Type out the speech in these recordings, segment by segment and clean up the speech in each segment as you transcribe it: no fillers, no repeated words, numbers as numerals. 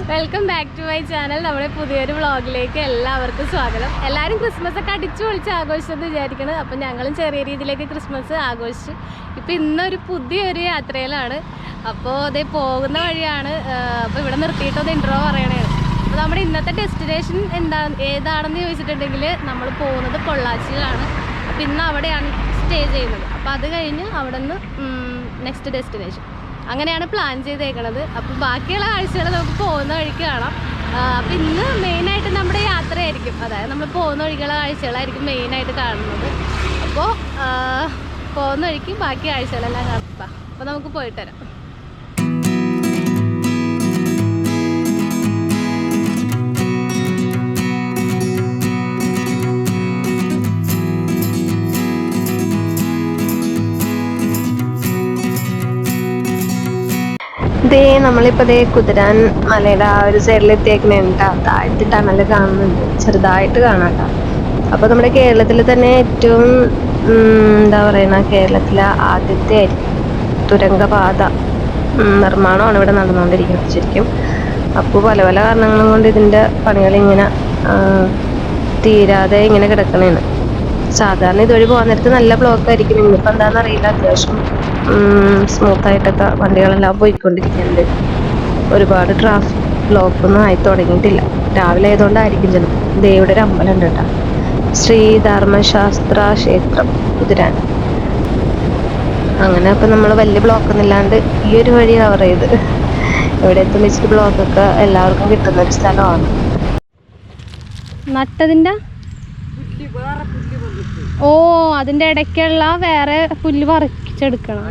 Welcome back to my channel. നമ്മുടെ പുതിയൊരു വ്ളോഗിലേക്ക് എല്ലാവർക്കും സ്വാഗതം. എല്ലാവരും ക്രിസ്മസ് ഒക്കെ അടിച്ചു പൊളിച്ച് ആഘോഷിച്ചെന്ന് വിചാരിക്കണം. അപ്പം ഞങ്ങളും ചെറിയ രീതിയിലേക്ക് ക്രിസ്മസ് ആഘോഷിച്ചു. ഇപ്പം ഇന്നൊരു പുതിയൊരു യാത്രയിലാണ്. അപ്പോൾ അതേ പോകുന്ന വഴിയാണ്. അപ്പോൾ ഇവിടെ നിർത്തിയിട്ടത് ഇൻട്രോ പറയണേ. അപ്പോൾ നമ്മുടെ ഇന്നത്തെ ഡെസ്റ്റിനേഷൻ ഏതാണെന്ന് ചോദിച്ചിട്ടുണ്ടെങ്കിൽ നമ്മൾ പോകുന്നത് പൊള്ളാച്ചിയിലാണ്. അപ്പോൾ ഇന്ന് അവിടെയാണ് സ്റ്റേ ചെയ്യുന്നത്. അപ്പോൾ അത് കഴിഞ്ഞ് അവിടെ നിന്ന് നെക്സ്റ്റ് ഡെസ്റ്റിനേഷൻ അങ്ങനെയാണ് പ്ലാൻ ചെയ്തേക്കണത്. അപ്പോൾ ബാക്കിയുള്ള കാഴ്ചകൾ നമുക്ക് പോകുന്ന വഴിക്ക് കാണാം. അപ്പോൾ ഇന്ന് മെയിനായിട്ട് നമ്മുടെ യാത്രയായിരിക്കും, അതായത് നമ്മൾ പോകുന്ന വഴിക്കുള്ള കാഴ്ചകളായിരിക്കും മെയിനായിട്ട് കാണുന്നത്. അപ്പോൾ പോകുന്ന വഴിക്ക് ബാക്കി കാഴ്ചകളെല്ലാം കാണാം. അപ്പോൾ നമുക്ക് പോയിട്ട് വരാം. നമ്മളിപ്പോ കുതിരാൻ മലയുടെ ആ ഒരു സൈഡിലെത്തിയേക്കണേട്ടാ. താഴത്തെ ടണൽ കാണുന്നുണ്ട്, ചെറുതായിട്ട് കാണാട്ടോ. അപ്പൊ നമ്മുടെ കേരളത്തിൽ തന്നെ ഏറ്റവും എന്താ പറയുന്ന കേരളത്തിലെ ആദ്യത്തെ തുരങ്കപാത നിർമ്മാണമാണ് ഇവിടെ നടന്നുകൊണ്ടിരിക്കുന്നത് ശരിക്കും. അപ്പോൾ പല പല കാരണങ്ങളും കൊണ്ട് ഇതിന്റെ പണികൾ ഇങ്ങനെ തീരാതെ ഇങ്ങനെ കിടക്കണേന്ന്. സാധാരണ ഇതുവഴി പോകാൻ നേരത്ത് നല്ല ബ്ലോക്ക് ആയിരിക്കും. ഇന്നിപ്പോൾ എന്താണെന്ന് അറിയില്ല, അത്യാവശ്യം സ്മൂത്തായിട്ടൊക്കെ വണ്ടികളെല്ലാം പോയിക്കൊണ്ടിരിക്കുന്നുണ്ട്. ഒരുപാട് ട്രാഫിക് ബ്ലോക്കൊന്നും ആയി തുടങ്ങിയിട്ടില്ല. രാവിലെ ആയതുകൊണ്ടായിരിക്കും ചിലപ്പോൾ. ദേവിടെ ഒരു അമ്പലം ഉണ്ട് കേട്ടോ, ശ്രീ ധർമ്മശാസ്ത്ര ക്ഷേത്രം കുതിരാൻ. അങ്ങനെ അപ്പം നമ്മൾ വലിയ ബ്ലോക്കൊന്നും ഇല്ലാണ്ട് ഈ ഒരു വഴി കവർ ചെയ്ത് ഇവിടെ എത്തുന്ന ഇച്ചിരി ബ്ലോക്കൊക്കെ എല്ലാവർക്കും കിട്ടുന്ന ഒരു സ്ഥലമാണ്. നട്ടതിൻ്റെ അതിന്റെ ഇടയ്ക്കുള്ള വേറെ പുല്ല് പറിച്ചെടുക്കണം.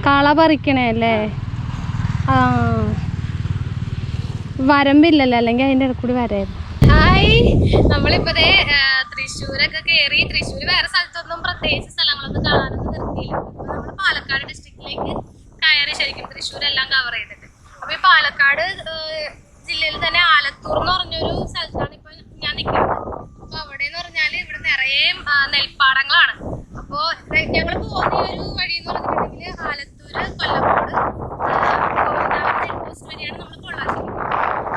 കള പറിക്കണേ അല്ലേ? ആ, വരമ്പില്ലല്ലോ, അല്ലെങ്കിൽ അതിന്റെ ഇടയിൽ കൂടി വരായിരുന്നു. ഹായ്, നമ്മളിപ്പോ തൃശ്ശൂരൊക്കെ കയറി. തൃശ്ശൂർ വേറെ സ്ഥലത്തൊന്നും പ്രത്യേകിച്ച് സ്ഥലങ്ങളൊന്നും കാണാനൊന്നും നിർത്തിയില്ല. അപ്പൊ നമ്മള് പാലക്കാട് ഡിസ്ട്രിക്റ്റിലേക്ക് കയറി ശരിക്കും തൃശ്ശൂരെല്ലാം കവർ ചെയ്തിട്ട്. അപ്പൊ ഈ പാലക്കാട് ജില്ലയിൽ തന്നെ ആലത്തൂർ എന്ന് പറഞ്ഞൊരു സ്ഥലത്താണ് ഇപ്പൊ ഞാൻ നിൽക്കുന്നത്. അപ്പൊ അവിടെ എന്ന് പറഞ്ഞാല് ഇവിടെ നിറയെ നെൽപ്പാടങ്ങളാണ്. അപ്പോ ഞങ്ങൾ പോകുന്ന ഒരു വഴി എന്ന് പറഞ്ഞിട്ടുണ്ടെങ്കിൽ ആലത്തൂര്, കൊല്ലങ്കോട്, ചെക്ക് പോസ്റ്റ് വഴിയാണ് നമ്മൾ പൊള്ളാച്ചി.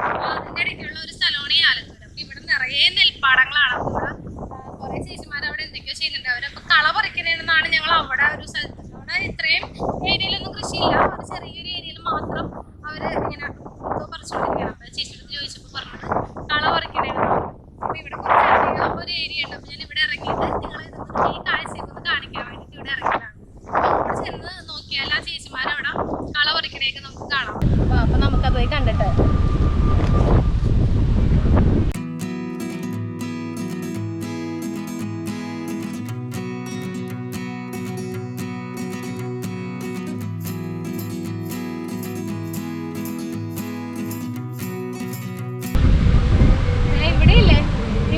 അപ്പൊ അതിന്റെ ഇടയ്ക്കുള്ള ഒരു സ്ഥലമാണ് ഈ ആലത്തൂർ. അപ്പൊ ഇവിടെ നിറയെ നെൽപ്പാടങ്ങളാണ്. അപ്പൊ ഇവിടെ കുറെ ചേച്ചിമാർ അവിടെ എന്തൊക്കെയോ ചെയ്യുന്നുണ്ട്. അവരപ്പൊ കള പറിക്കണെന്നാണ് ഞങ്ങൾ അവിടെ ഒരു സ്ഥലത്ത്. അവിടെ ഇത്രയും ഏരിയയിലൊന്നും കൃഷിയില്ല, ഒരു ചെറിയൊരു ഏരിയയിൽ മാത്രം അവര് ഇങ്ങനെ പറിച്ചുകൊണ്ടിരിക്കുകയാണ്. അപ്പൊ ചേച്ചിയോട് ചോദിച്ചപ്പോ പറഞ്ഞത് കള പറിക്കണേന്നാണ്. അപ്പൊ ഇവിടെ കുറച്ച് ഒരു ഏരിയ ഉണ്ട്. അപ്പൊ ഞാൻ ഇവിടെ ഇറങ്ങിയിട്ട് നിങ്ങളെ ഈ കാഴ്ചയൊക്കെ ഒന്ന് കാണിക്കാൻ വേണ്ടിട്ട് ഇവിടെ ഇറങ്ങിയതാണ്. അവിടെ ചെന്ന് നോക്കിയാൽ ആ ചേച്ചിമാരവിടെ കള പറിക്കണേക്ക് നമുക്ക് കാണാം. അപ്പൊ നമുക്കത് പോയി കണ്ടിട്ട്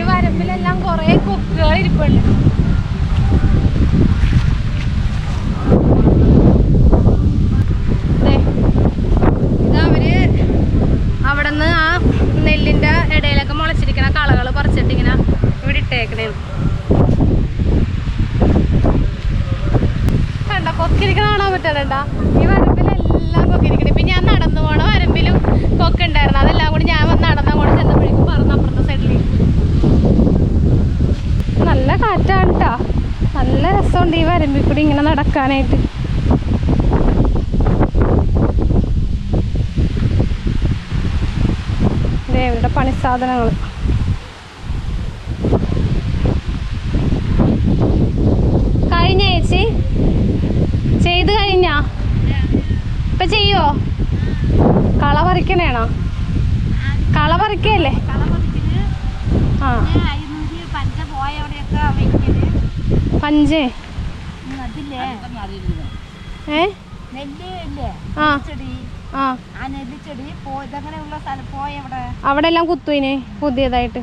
വരമ്പിലെല്ലാം കുറെ കൊക്കുകൾ ഇരിപ്പുണ്ട്. ഇത് അവര് അവിടെ നിന്ന് ആ നെല്ലിന്റെ ഇടയിലൊക്കെ മുളച്ചിരിക്കണ കളകൾ പറിച്ചിട്ട് ഇങ്ങനെ ഇവിടെ ഇട്ടേക്കണേ. കണ്ട കൊക്കിരിക്കണ കാണാൻ പറ്റണ്ട. ഈ വരമ്പിലെല്ലാം കൊക്കിരിക്കണേ. ഇപ്പൊ ഞാൻ നടന്നു പോണ വരമ്പിലും കൊക്കുണ്ടായിരുന്നു. അതെല്ലാം കൂടി ഞാൻ നടന്ന കൂടെ ചെന്നപ്പോഴേക്കും പറന്ന് അപ്പുറത്തെ സൈഡിലേക്ക്. നല്ല കാറ്റാണ് കേട്ടോ, നല്ല രസമുണ്ട് ഈ വരമ്പിൽ കൂടി ഇങ്ങനെ നടക്കാനായിട്ട്. ഇവരുടെ പണിസാധനങ്ങൾ കഴിഞ്ഞ ചേച്ചി ചെയ്ത് കഴിഞ്ഞാ? ഇപ്പൊ ചെയ്യോ? കള പറിക്കണേണോ? കള പറിക്കല്ലേ? ആ, പഞ്ചേ അവിടെ എല്ലാം കുത്തുവിന് പുതിയതായിട്ട്.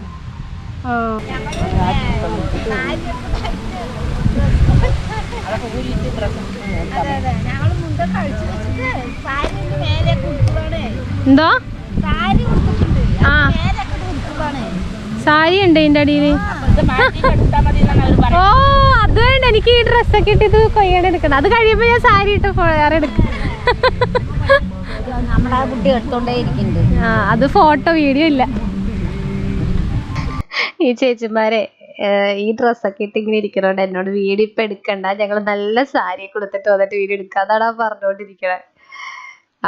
ആ, എന്തോ ആ സാരി ഉണ്ട് ഇതിന്റെ അടിയിൽ. ഓ, അത് വേണ്ട, എനിക്ക് ഈ ഡ്രസ്സൊക്കെ ഇട്ടിട്ട് കൊയ്യാൻ എടുക്കണം. അത് കഴിയുമ്പോ ഞാൻ സാരി ഇട്ട് വേറെ എടുക്കും. നമ്മുടെ ആ കുട്ടി എടുത്തോണ്ടേ ഇരിക്കുന്നുണ്ട്. അത് ഫോട്ടോ വീഡിയോ ഇല്ല. ഈ ചേച്ചിമാരെ ഈ ഡ്രസ്സൊക്കെ ഇട്ട് ഇങ്ങനെ ഇരിക്കണോണ്ട് എന്നോട് വീഡിയോ ഇപ്പൊ എടുക്കണ്ട, ഞങ്ങൾ നല്ല സാരി കൊടുത്തിട്ട് വന്നിട്ട് വീഡിയോ എടുക്കുക, അതാണ് ആ പറഞ്ഞോണ്ടിരിക്കണേ.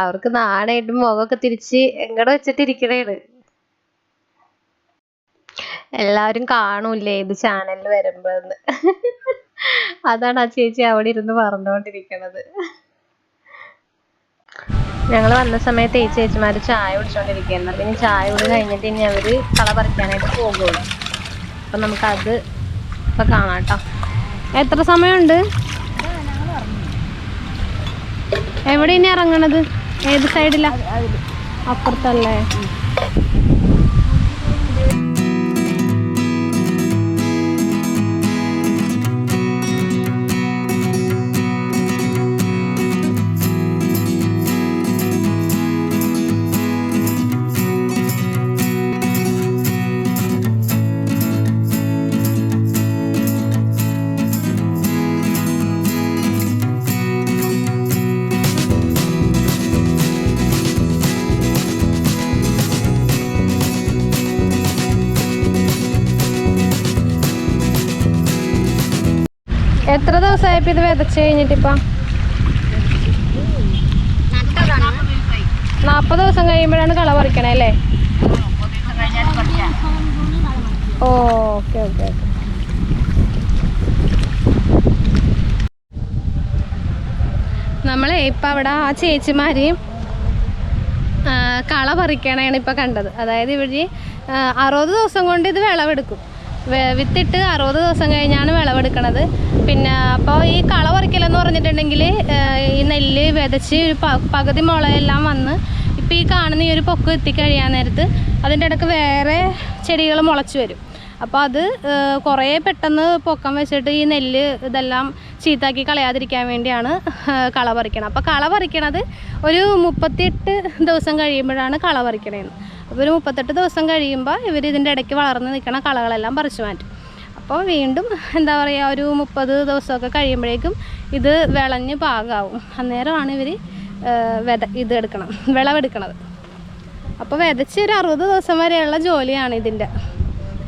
അവർക്ക് നാണായിട്ട് മുഖമൊക്കെ തിരിച്ച് എങ്ങടെ വെച്ചിട്ടിരിക്കണേണ്. എല്ലാവരും കാണൂല്ലേ ഇത് ചാനലിൽ വരുമ്പോന്ന്. അതാണ് ആ ചേച്ചി അവിടെ ഇരുന്ന് പറഞ്ഞുകൊണ്ടിരിക്കണത്. ഞങ്ങൾ വന്ന സമയത്ത് ഈ ചേച്ചിമാര് ചായ കുടിച്ചോണ്ടിരിക്കുകയായിരുന്നു. അപ്പൊ ഇനി ചായ കുടി കഴിഞ്ഞിട്ട് ഇനി അവര് കള പറിക്കാനായിട്ട് പോകുള്ളൂ. അപ്പൊ നമുക്കത് ഇപ്പൊ കാണാട്ടോ. എത്ര സമയമുണ്ട്? എവിടെ ഇനി ഇറങ്ങണത്? ഏത് സൈഡിലാ? അപ്പുറത്തല്ലേ? എത്ര ദിവസമായപ്പോ ഇത് വിതച്ച് കഴിഞ്ഞിട്ടിപ്പ? 40 ദിവസം കഴിയുമ്പോഴാണ് കള പറിക്കണേ അല്ലേ? ഓ ഓക്കെ ഓക്കെ ഓക്കെ. നമ്മളെ ഇപ്പം അവിടെ ആ ചേച്ചിമാരെയും കള പറിക്കണേണ് ഇപ്പം കണ്ടത്. അതായത് ഇവര് 60 ദിവസം കൊണ്ട് ഇത് വിളവെടുക്കും. വിത്തിട്ട് 60 ദിവസം കഴിഞ്ഞാണ് വിളവെടുക്കണത്. പിന്നെ അപ്പോൾ ഈ കള പറിക്കലെന്ന് പറഞ്ഞിട്ടുണ്ടെങ്കിൽ ഈ നെല്ല് വിതച്ച് ഒരു പകുതി മുളയെല്ലാം വന്ന് ഇപ്പോൾ ഈ കാണുന്ന ഈ ഒരു പൊക്ക് എത്തിക്കഴിയാൻ നേരത്ത് അതിൻ്റെ ഇടയ്ക്ക് വേറെ ചെടികൾ മുളച്ച് വരും. അപ്പോൾ അത് കുറേ പെട്ടെന്ന് പൊക്കം വെച്ചിട്ട് ഈ നെല്ല് ഇതെല്ലാം ചീത്താക്കി കളയാതിരിക്കാൻ വേണ്ടിയാണ് കള പറിക്കണം. അപ്പോൾ കള പറിക്കണത് ഒരു 38 ദിവസം കഴിയുമ്പോഴാണ് കള പറിക്കണേന്ന്. അപ്പോൾ ഒരു 38 ദിവസം കഴിയുമ്പോൾ ഇവർ ഇതിൻ്റെ ഇടയ്ക്ക് വളർന്ന് നിൽക്കണ കളകളെല്ലാം പറിച്ചു മാറ്റും. അപ്പോൾ വീണ്ടും എന്താ പറയുക, ഒരു 30 ദിവസമൊക്കെ കഴിയുമ്പോഴേക്കും ഇത് വിളഞ്ഞ് പാകമാവും. അന്നേരമാണ് ഇവർ വിളവെടുക്കണത്. അപ്പോൾ വിതച്ച് ഒരു 60 ദിവസം വരെയുള്ള ജോലിയാണ് ഇതിൻ്റെ.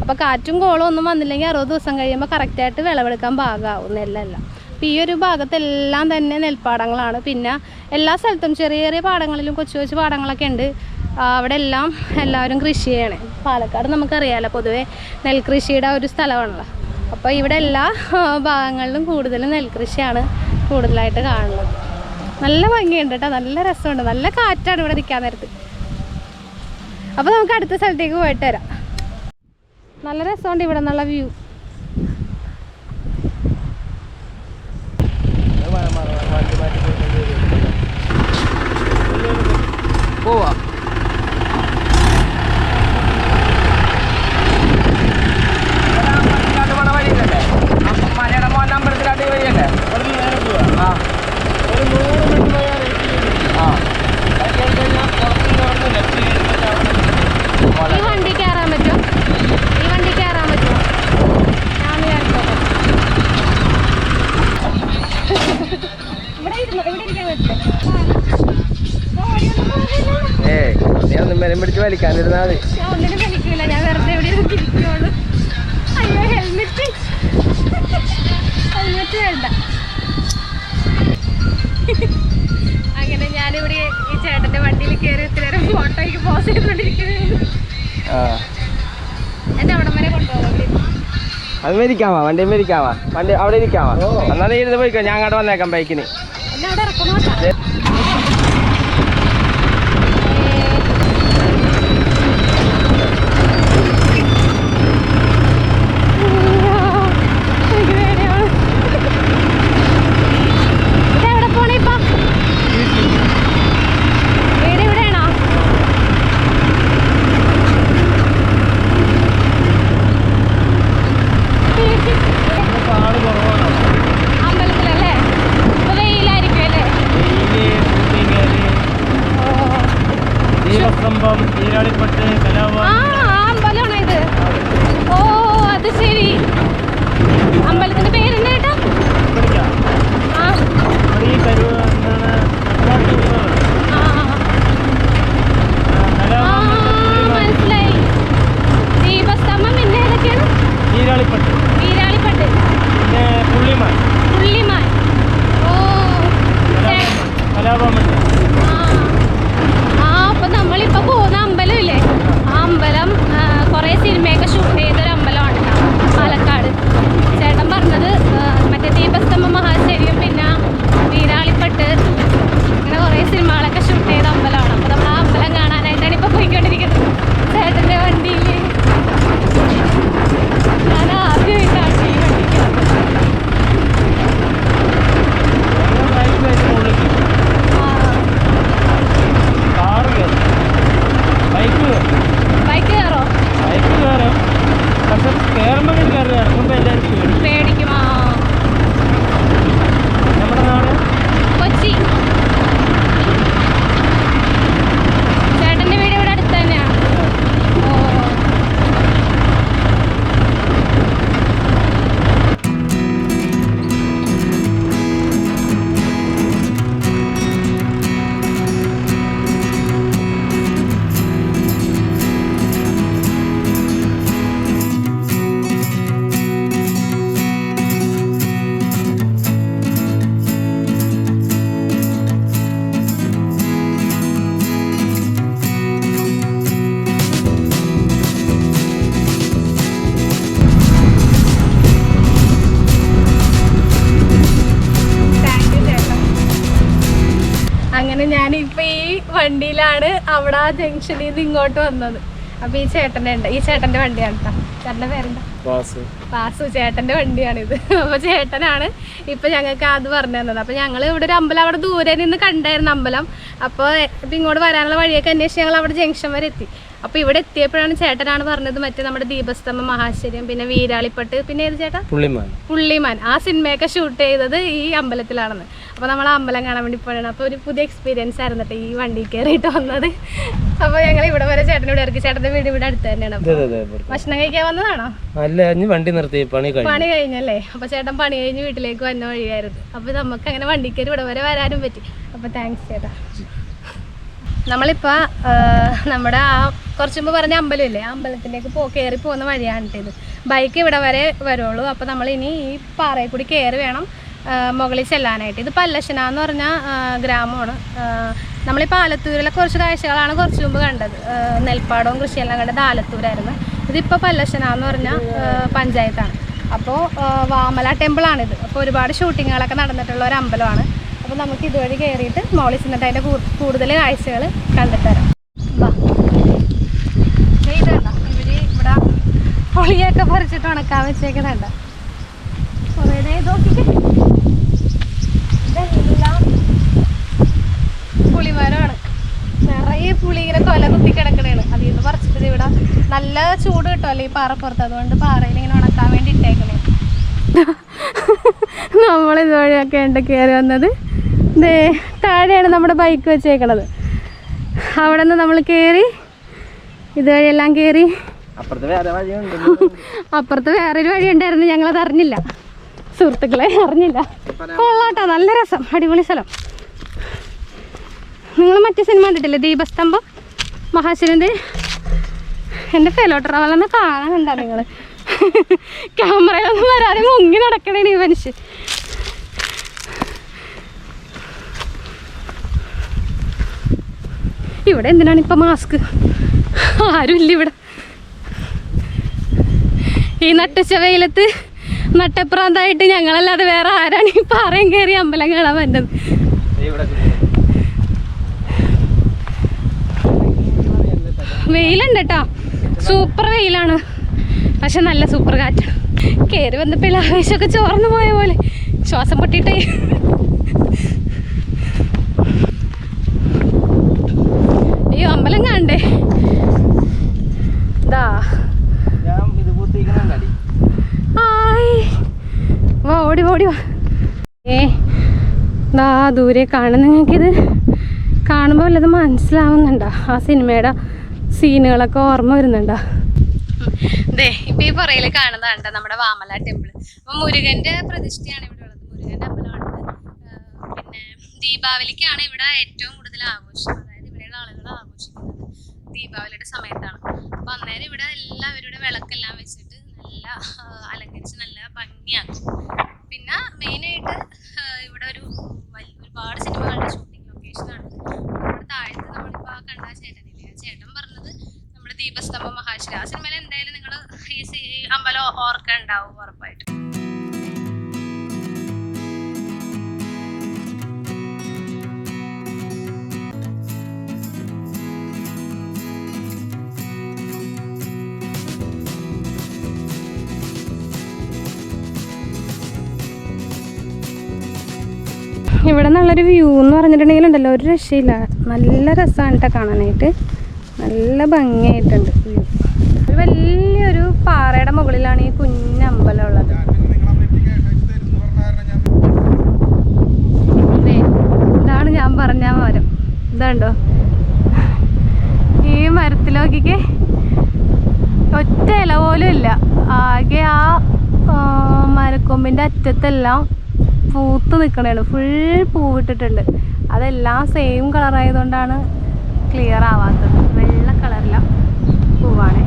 അപ്പോൾ കാറ്റും കോളും ഒന്നും വന്നില്ലെങ്കിൽ 60 ദിവസം കഴിയുമ്പോൾ കറക്റ്റായിട്ട് വിളവെടുക്കാൻ പാകമാവും നെല്ലെല്ലാം. അപ്പോൾ ഈ ഒരു ഭാഗത്തെല്ലാം തന്നെ നെൽപ്പാടങ്ങളാണ്. പിന്നെ എല്ലാ സ്ഥലത്തും ചെറിയ ചെറിയ പാടങ്ങളിലും കൊച്ചു കൊച്ചു പാടങ്ങളൊക്കെ ഉണ്ട്. അവിടെ എല്ലാം എല്ലാവരും കൃഷി ചെയ്യണേ. പാലക്കാട് നമുക്കറിയാമല്ലോ, പൊതുവേ നെൽകൃഷിയുടെ ഒരു സ്ഥലമാണല്ലോ. അപ്പോൾ ഇവിടെ എല്ലാ ഭാഗങ്ങളിലും കൂടുതലും നെൽകൃഷിയാണ് കൂടുതലായിട്ട് കാണുന്നത്. നല്ല ഭംഗിയുണ്ട് കേട്ടോ, നല്ല രസമുണ്ട്, നല്ല കാറ്റാണ് ഇവിടെ നിൽക്കാൻ നേരത്ത്. അപ്പോൾ നമുക്ക് അടുത്ത സ്ഥലത്തേക്ക് പോയിട്ട് വരാം. നല്ല രസമുണ്ട് ഇവിടെ നല്ല വ്യൂ. പോവാ മലയുടെ മോൻ അമ്പലത്തിലാട്ട് വഴിയല്ലേ? ആ ഈ വണ്ടി കയറാൻ പറ്റുമോ? ഈ വണ്ടി കയറാൻ പറ്റുമോ? ഞാൻ കയറിക്കോട്ടെ. ഇവിടെ ഇരിക്കാൻ പറ്റില്ല. നീ ഒന്നും മെലം പിടിച്ച് വലിക്കാനിരുന്നാ മതി. ഞാൻ ഒന്നിനും വലിക്കില്ല, ഞാൻ വെറുതെ എവിടെ ഇരിക്കുള്ളൂ. അയ്യോ, ഹെൽമെറ്റ് വേണ്ട. അങ്ങനെ ഞാനിവിടെ ഈ ചേട്ടന്റെ വണ്ടിയിൽ കയറി ഇത്രയേരം ഫോട്ടോയ്ക്ക് പോസ് ചെയ്തുകൊണ്ടിരിക്കുന്നത്. എന്നെ അവിടെ വരെ കൊണ്ടുപോകാം. അത് മേടിക്കാവാ, വണ്ടി മേടിക്കാവാ, വണ്ടി അവിടെ ഇരിക്കാവാ. എന്നാ നീ ഇരുന്ന് പോയിക്കോ, ഞാൻ അങ്ങോട്ട് വന്നേക്കാം ബൈക്കിന്. എന്നെ അവിടെ ഇറക്കണോട്ടാ. പാട് കുറവാണോ? അമ്പലത്തിലല്ലേ? വെയിലായിരിക്കും അല്ലേ? ഞങ്ങള് അവിടെ ആ ജംഗ്ഷനിൽ നിന്ന് ഇങ്ങോട്ട് വന്നത്. അപ്പൊ ഈ ചേട്ടന്റെ വണ്ടിയാണ് കേട്ടോ. ചേട്ടന്റെ പേരെന്താ? വാസു. ചേട്ടന്റെ വണ്ടിയാണിത്. അപ്പൊ ചേട്ടനാണ് ഇപ്പൊ ഞങ്ങൾക്ക് അത് പറഞ്ഞു തന്നത്. അപ്പൊ ഞങ്ങൾ ഇവിടെ ഒരു അമ്പലം അവിടെ ദൂരെ നിന്ന് കണ്ടായിരുന്നു അമ്പലം. അപ്പോൾ ഇപ്പം ഇങ്ങോട്ട് വരാനുള്ള വഴിയൊക്കെ അന്വേഷിച്ച് ഞങ്ങൾ അവിടെ ജംഗ്ഷൻ വരെ എത്തി. അപ്പോൾ ഇവിടെ എത്തിയപ്പോഴാണ് ചേട്ടനാണ് പറഞ്ഞത് മറ്റേ നമ്മുടെ ദീപസ്തംഭം, മഹാശ്ചര്യം, പിന്നെ വീരാളിപ്പട്ട്, പിന്നെ ഏത് ചേട്ടാ? പുള്ളിമാൻ. ആ സിനിമയൊക്കെ ഷൂട്ട് ചെയ്തത് ഈ അമ്പലത്തിലാണെന്ന്. അപ്പോൾ നമ്മൾ ആ അമ്പലം കാണാൻ വേണ്ടി പോയാണ്. അപ്പോൾ ഒരു പുതിയ എക്സ്പീരിയൻസ് ആയിരുന്നു കേട്ടോ ഈ വണ്ടി കയറിയിട്ട് വന്നത്. അപ്പോൾ ഞങ്ങൾ ഇവിടെ വരെ ചേട്ടനോട് ഇറക്കി. ചേട്ടൻ്റെ വീട് ഇവിടെ അടുത്ത് തന്നെയാണ്. ഭക്ഷണം കഴിക്കാൻ വന്നതാണോ? അല്ല, വണ്ടി നിർത്തി പണി കഴിഞ്ഞല്ലേ? അപ്പോൾ ചേട്ടൻ പണി കഴിഞ്ഞ് വീട്ടിലേക്ക് വന്ന വഴിയായിരുന്നു. അപ്പോൾ നമുക്ക് അങ്ങനെ വണ്ടി കയറി ഇവിടെ വരെ വരാനും പറ്റി. അപ്പോൾ താങ്ക്സ് ചേട്ടാ. നമ്മളിപ്പോൾ നമ്മുടെ ആ കുറച്ച് മുമ്പ് പറഞ്ഞ അമ്പലമില്ലേ, ആ അമ്പലത്തിലേക്ക് കയറി പോകുന്ന വഴിയാണ് ഇത്. ബൈക്ക് ഇവിടെ വരെ വരുള്ളൂ. അപ്പോൾ നമ്മളിനി ഈ പാറയിൽ കൂടി കയറി വേണം മുകളിൽ ചെല്ലാനായിട്ട്. ഇത് പല്ലശ്ശന എന്ന് പറഞ്ഞ ഗ്രാമമാണ്. നമ്മളിപ്പോൾ ആലത്തൂരിലെ കുറച്ച് കാഴ്ചകളാണ് കുറച്ച് മുമ്പ് കണ്ടത്. നെൽപ്പാടവും കൃഷിയെല്ലാം കണ്ടത് ആലത്തൂരായിരുന്നു. ഇതിപ്പോൾ പല്ലശ്ശന എന്ന് പറഞ്ഞ പഞ്ചായത്താണ്. അപ്പോൾ വാമല ടെമ്പിളാണിത്. അപ്പോൾ ഒരുപാട് ഷൂട്ടിങ്ങുകളൊക്കെ നടന്നിട്ടുള്ള ഒരു അമ്പലമാണ്. അപ്പോൾ നമുക്ക് ഇതുവഴി കയറിയിട്ട് മോളിൽ ചെന്നിട്ട് അതിൻ്റെ കൂടുതൽ കാഴ്ചകൾ കണ്ടിട്ട് തരാം. വാ. ഇതുണ്ട ഇവർ ഇവിടെ പുളിയൊക്കെ പറിച്ചിട്ട് ഉണക്കാൻ വെച്ചേക്കുന്നുണ്ട്. കുറേ നോക്കിക്കേ, ഇതെല്ലാം പുളിമരമാണ്. നിറയെ പുളി ഇങ്ങനെ കൊല കുത്തി കിടക്കണേണ്. അതിൽ നിന്ന് പറിച്ചിട്ട് ഇവിടെ നല്ല ചൂട് കിട്ടുമല്ലോ ഈ പാറപ്പുറത്ത്. അതുകൊണ്ട് പാറയിൽ ഇങ്ങനെ ഉണക്കാൻ വേണ്ടി ഇട്ടേക്കണേ. നമ്മളിതുവഴിയൊക്കെ ഉണ്ട് കയറി വന്നത്. താഴെയാണ് നമ്മുടെ ബൈക്ക് വെച്ചേക്കണത്. അവിടെ നിന്ന് നമ്മൾ കയറി ഇതുവഴിയെല്ലാം കയറി. അപ്പുറത്ത് വേറൊരു വഴി ഉണ്ടായിരുന്നു, ഞങ്ങളത് അറിഞ്ഞില്ല. സുഹൃത്തുക്കളെ അറിഞ്ഞില്ല. കൊള്ളാട്ടോ, നല്ല രസം, അടിപൊളി സ്ഥലം. നിങ്ങൾ മറ്റേ സിനിമ കണ്ടിട്ടില്ലേ, ദീപസ്തംഭം, മഹാശ്ചര്യൻ്റെ? എൻ്റെ ഫെലോട്ടറവലെന്ന് കാണാനുണ്ടോ നിങ്ങൾ? ക്യാമറയിലൊന്നും വരാതെ മുങ്ങി നടക്കണേ ഈ മനുഷ്യൻ. ഇവിടെ എന്തിനാണ് ഇപ്പം മാസ്ക്? ആരുമില്ല ഇവിടെ. ഈ നട്ടുച്ച വെയിലത്ത് നട്ടപ്രാന്തായിട്ട് ഞങ്ങളല്ലാതെ വേറെ ആരാണ് ഈ പാറയും കയറി അമ്പലം കാണാൻ പറ്റുന്നത്? വെയിലുണ്ട് കേട്ടോ, സൂപ്പർ വെയിലാണ്. പക്ഷെ നല്ല സൂപ്പർ കാറ്റാണ്. കയറി വന്നപ്പോൾ ആവേശമൊക്കെ ചോർന്നു പോയ പോലെ ശ്വാസം പൊട്ടിയിട്ടേ. അയ്യോ, അമ്പലം കാണണ്ടേ? ഇതാ വാ, ഓടി വാ. ദാ ദൂരെ കാണുന്ന നിങ്ങൾക്കിത് കാണുമ്പോൾ വല്ലത് മനസ്സിലാവുന്നുണ്ടോ? ആ സിനിമയുടെ സീനുകളൊക്കെ ഓർമ്മ വരുന്നുണ്ടോ? ഇതേ ഇപ്പം ഈ പുറയിൽ കാണുന്നതാണ് നമ്മുടെ വാമല ടെമ്പിൾ. അപ്പം മുരുകൻ്റെ പ്രതിഷ്ഠയാണ് ഇവിടെ ഉള്ളത്. മുരുകൻ്റെ അമ്പലമാണിത്. പിന്നെ ദീപാവലിക്കാണ് ഇവിടെ ഏറ്റവും കൂടുതൽ ആഘോഷം. അതായത് ഇവിടെയുള്ള ആളുകൾ ആഘോഷിക്കുന്നത് ദീപാവലിയുടെ സമയത്താണ്. അപ്പം അന്നേരം ഇവിടെ എല്ലാവരുടെ വിളക്കെല്ലാം വെച്ചിട്ട് നല്ല അലങ്കരിച്ച് നല്ല ഭംഗിയാക്കും. പിന്നെ മെയിനായിട്ട് ഇവിടെ ഒരുപാട് സിനിമകളുടെ ഷൂട്ടിംഗ് ലൊക്കേഷനാണ്. നമ്മുടെ താഴത്ത് നമ്മളിപ്പോൾ കണ്ട ചേട്ടനില്ലേ, ചേട്ടൻ പറഞ്ഞത് നമ്മുടെ ദീപസ്തംഭം, മഹാശ്ചര്യം, ആ സിനിമയിൽ എന്തായാലും നിങ്ങൾ ഈ അമ്പലം ഓർക്കുന്നുണ്ടാവും ഉറപ്പായിട്ട്. ഇവിടെ നിന്നുള്ളൊരു വ്യൂ എന്ന് പറഞ്ഞിട്ടുണ്ടെങ്കിലുണ്ടല്ലോ ഒരു രക്ഷയില്ല. നല്ല രസമാണ് കേട്ടോ കാണാനായിട്ട്, നല്ല ഭംഗിയായിട്ടുണ്ട് വ്യൂ. ഒരു വലിയൊരു പാറയുടെ മുകളിലാണ് ഈ കുഞ്ഞമ്പലം ഉള്ളത്. ഇതാണ് ഞാൻ പറഞ്ഞ മരം. ഇതുണ്ടോ ഈ മരത്തിൽ നോക്കിക്കേ, ഒറ്റ ഇല പോലും ഇല്ല. ആകെ ആ മരക്കൊമ്പിൻ്റെ അറ്റത്തെല്ലാം പൂത്ത് നിൽക്കണേണ്. ഫുൾ പൂവിട്ടിട്ടുണ്ട്. അതെല്ലാം സെയിം കളറായതുകൊണ്ടാണ് ക്ലിയർ ആവാത്തത്. വെള്ള കളറില്ല പൂവാണ്.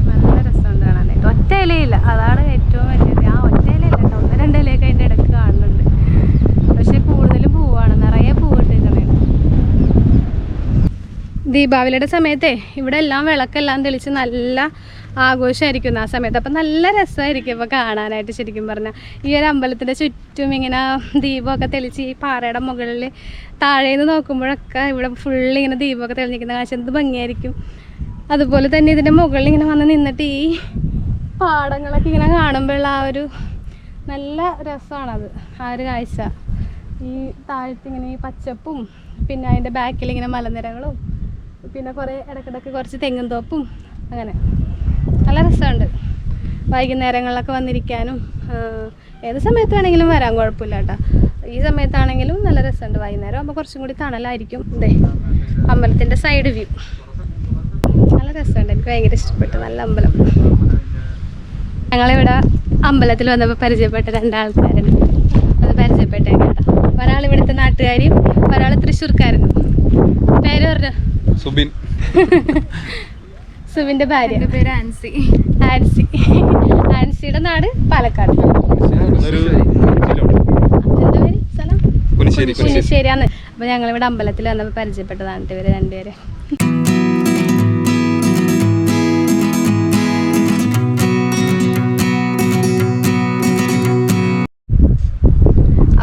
നല്ല രസമുണ്ട് കാണാനായിട്ട്. ഒറ്റ ഇലയില്ല, അതാണ് ഏറ്റവും വലിയത്. ആ ഒറ്റ ഇലയില്ല കേട്ടോ, 1-2 ഇലയൊക്കെ അതിൻ്റെ ഇടയ്ക്ക് കാണുന്നുണ്ട്. പക്ഷെ കൂടുതലും പൂവാണ്, നിറയെ പൂവിട്ടിരിക്കണേണ്. ദീപാവലിയുടെ സമയത്തെ ഇവിടെ എല്ലാം വിളക്കെല്ലാം തെളിച്ച് നല്ല ആഘോഷമായിരിക്കും ആ സമയത്ത്. അപ്പം നല്ല രസമായിരിക്കും ഇപ്പോൾ കാണാനായിട്ട്. ശരിക്കും പറഞ്ഞാൽ ഈ ഒരു അമ്പലത്തിൻ്റെ ചുറ്റും ഇങ്ങനെ ദീപമൊക്കെ തെളിച്ച് ഈ പാറയുടെ മുകളിൽ താഴേന്ന് നോക്കുമ്പോഴൊക്കെ ഇവിടെ ഫുള്ള് ഇങ്ങനെ ദീപമൊക്കെ തെളിഞ്ഞിരിക്കുന്ന കാഴ്ച എന്ത് ഭംഗിയായിരിക്കും. അതുപോലെ തന്നെ ഇതിൻ്റെ മുകളിൽ ഇങ്ങനെ വന്ന് നിന്നിട്ട് ഈ പാടങ്ങളൊക്കെ ഇങ്ങനെ കാണുമ്പോഴുള്ള ആ ഒരു നല്ല രസമാണത്, ആ ഒരു കാഴ്ച. ഈ താഴത്തിങ്ങനെ ഈ പച്ചപ്പും പിന്നെ അതിൻ്റെ ബാക്കിൽ ഇങ്ങനെ മലനിരകളും പിന്നെ കുറേ ഇടയ്ക്കിടയ്ക്ക് കുറച്ച് തെങ്ങും തോപ്പും അങ്ങനെ നല്ല രസമുണ്ട്. വൈകുന്നേരങ്ങളിലൊക്കെ വന്നിരിക്കാനും ഏത് സമയത്ത് വേണമെങ്കിലും വരാൻ കുഴപ്പമില്ല കേട്ടോ. ഈ സമയത്താണെങ്കിലും നല്ല രസമുണ്ട്. വൈകുന്നേരം ആകുമ്പോൾ കുറച്ചും കൂടി തണലായിരിക്കും. ഇതേ അമ്പലത്തിൻ്റെ സൈഡ് വ്യൂ നല്ല രസമുണ്ട്, എനിക്ക് ഭയങ്കര ഇഷ്ടപ്പെട്ടു. നല്ല അമ്പലം. ഞങ്ങളിവിടെ അമ്പലത്തിൽ വന്നപ്പോൾ പരിചയപ്പെട്ട 2 ആൾക്കാരുണ്ട്, അത് പരിചയപ്പെട്ടേ കേട്ടോ. ഒരാൾ ഇവിടുത്തെ നാട്ടുകാരിയും ഒരാൾ തൃശ്ശൂർക്കാരനും. പേര് പറഞ്ഞു? സുബിൻ. സുബിൻ്റെ ഭാര്യ. എൻ്റെ പേര് ആൻസി. ആൻസി. ആൻസിയുടെ നാട് പാലക്കാട്. എന്താ പേര് സ്ഥലം? കുനിശ്ശേരിയാണ്. അപ്പോൾ ഞങ്ങളിവിടെ അമ്പലത്തിൽ വന്നപ്പോൾ പരിചയപ്പെട്ടതാണ് ഇവർ 2 പേര്.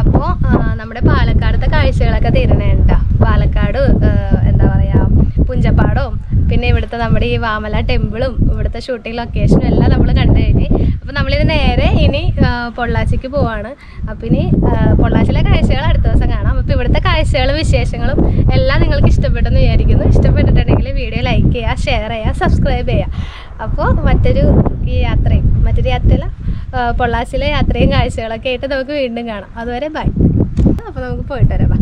അപ്പോൾ നമ്മുടെ പാലക്കാടത്തെ കാഴ്ചകളൊക്കെ തീരണേ കേട്ടോ. പാലക്കാട് എന്താ പറയുക, പുഞ്ചപ്പാടവും പിന്നെ ഇവിടുത്തെ നമ്മുടെ ഈ വാമല ടെമ്പിളും ഇവിടുത്തെ ഷൂട്ടിംഗ് ലൊക്കേഷനും എല്ലാം നമ്മൾ കണ്ടു കഴിഞ്ഞ്. അപ്പോൾ നമ്മളിത് നേരെ ഇനി പൊള്ളാച്ചിക്ക് പോവാണ്. അപ്പോൾ ഇനി പൊള്ളാച്ചിയിലെ കാഴ്ചകൾ അടുത്ത ദിവസം കാണാം. അപ്പോൾ ഇവിടുത്തെ കാഴ്ചകളും വിശേഷങ്ങളും എല്ലാം നിങ്ങൾക്ക് ഇഷ്ടപ്പെട്ടെന്ന് വിചാരിക്കുന്നു. ഇഷ്ടപ്പെട്ടിട്ടുണ്ടെങ്കിൽ വീഡിയോ ലൈക്ക് ചെയ്യുക, ഷെയർ ചെയ്യുക, സബ്സ്ക്രൈബ് ചെയ്യുക. അപ്പോൾ മറ്റൊരു യാത്രയല്ല, പൊള്ളാച്ചിയിലെ യാത്രയും കാഴ്ചകളൊക്കെ ആയിട്ട് നമുക്ക് വീണ്ടും കാണാം. അതുവരെ ബൈ. അപ്പോൾ നമുക്ക് പോയിട്ട് വരാം.